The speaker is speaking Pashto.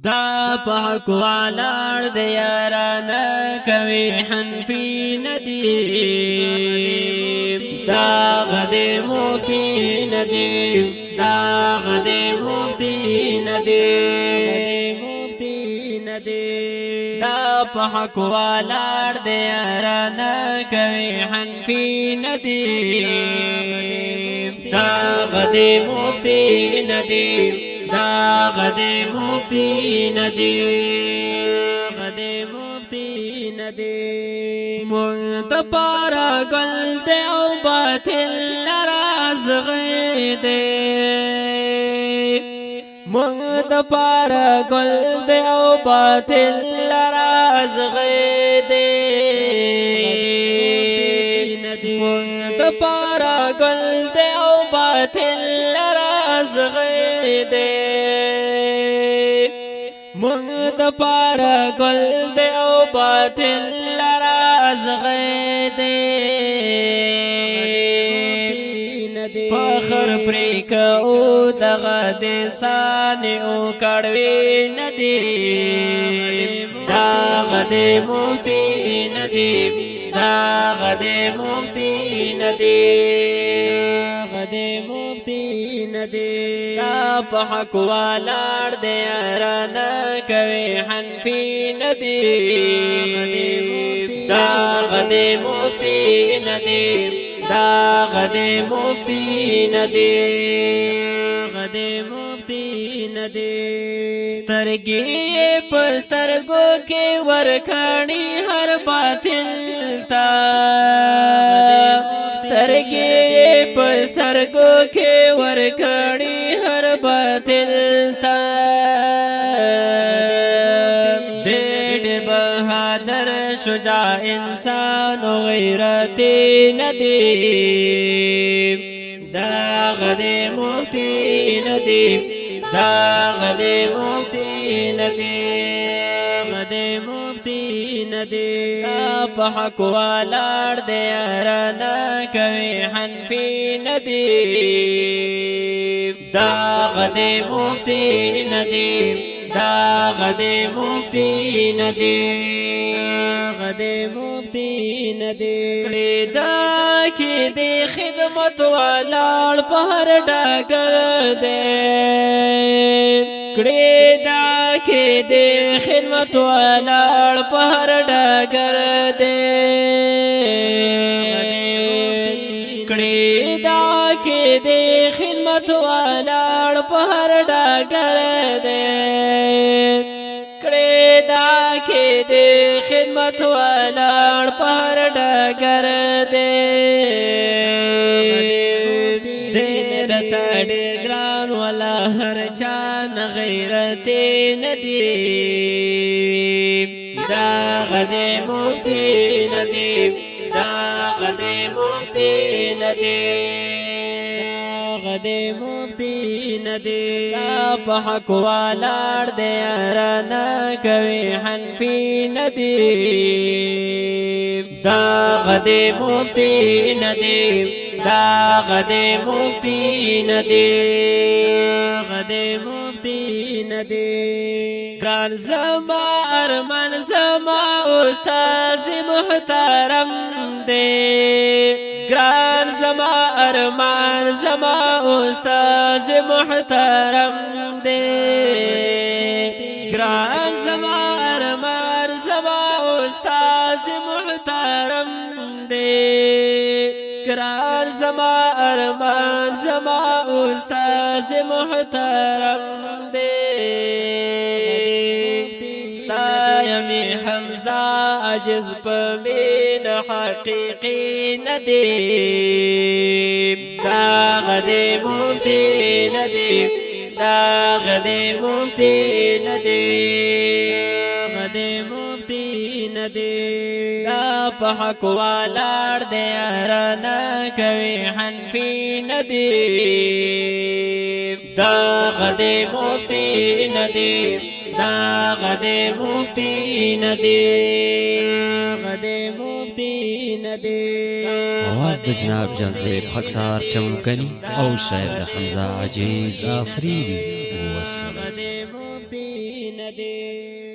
دا په حق والاړ د یارانه کوي حنفي ندی دا غدې مفتي ندی دا غدې مفتي ندی دا په حق والاړ د یارانه کوي حنفي ندی دا غدې مفتي ندی دا غدې مفتي ندی غدې مفتي ندی مونږ د پاره ګل دی او باطل رازغې دی مونږ د پاره ګل دی او باطل رازغې دی مونږ د پاره ګل دی او باطل رازغې دی مونږ د پاره ګل دی او باطل رازغې دی فخر پرې کوو دغه د سانې او کړوي ندی دا غدې مفتي ندی دا غدې مفتي ندی غدې مفتي ندی دا په حق والاړ د یارانه کوي حنفي ندی دا غدې مفتي ندی دا غدې مفتي ندی غدې مفتي ندی سترګې په سترګو کې ورکړي هر باطل تا سترګې په سترګو کې ورکړي هر باطل تا ډېر بهادر شجاع انسان غیرتی ندی دا غدې مفتي ندی دا غدې مفتي ندی غدې مفتي ندی دا په حق والاړ د یارانه کوي حنفي ندی دا غدې مفتي ندی دا غدې مفتي ندی غدې مفتي ندی دا کې د خدمت والاړ په هر ډګر دی کړي دا کې د خدمت والاړ په هر ډګر دی کړي دا کې د خدمت والاړ په هر ډګر دی کړي دا کې د خدمت والاړ په هر ډګر دی ډېر ګران والا هر چا نه غیرتي ندی دا غدې مفتي ندی دا غدې مفتي ندی غدې مفتي ندی دا په حق والاړ د یارانه کوي حنفي ندی دا غدې مفتي ندی دا غدې مفتي ندی غدې مفتي ندی ګران زما ارمان زما استاد محترم دی ګران زما ارمان زما استاد محترم دی ګران زما ارمان زما استاد محترم دی ګران زما ارمان زما استاد محترم دی ستایمې حمزه عجز په مینه حقیقي ندی دا غدې مفتي ندی دا غدې مفتي ندی غدې مفتي ندی دا په حق والاړ د یارانه کوي حنفي ندی دا غدې مفتي ندی دا غدې مفتي ندی غدې مفتي ندی آواز د جناب جان زیب خاکسار چمکنی او شاعر د حمزه عجیز آفریدی والسلام. ندی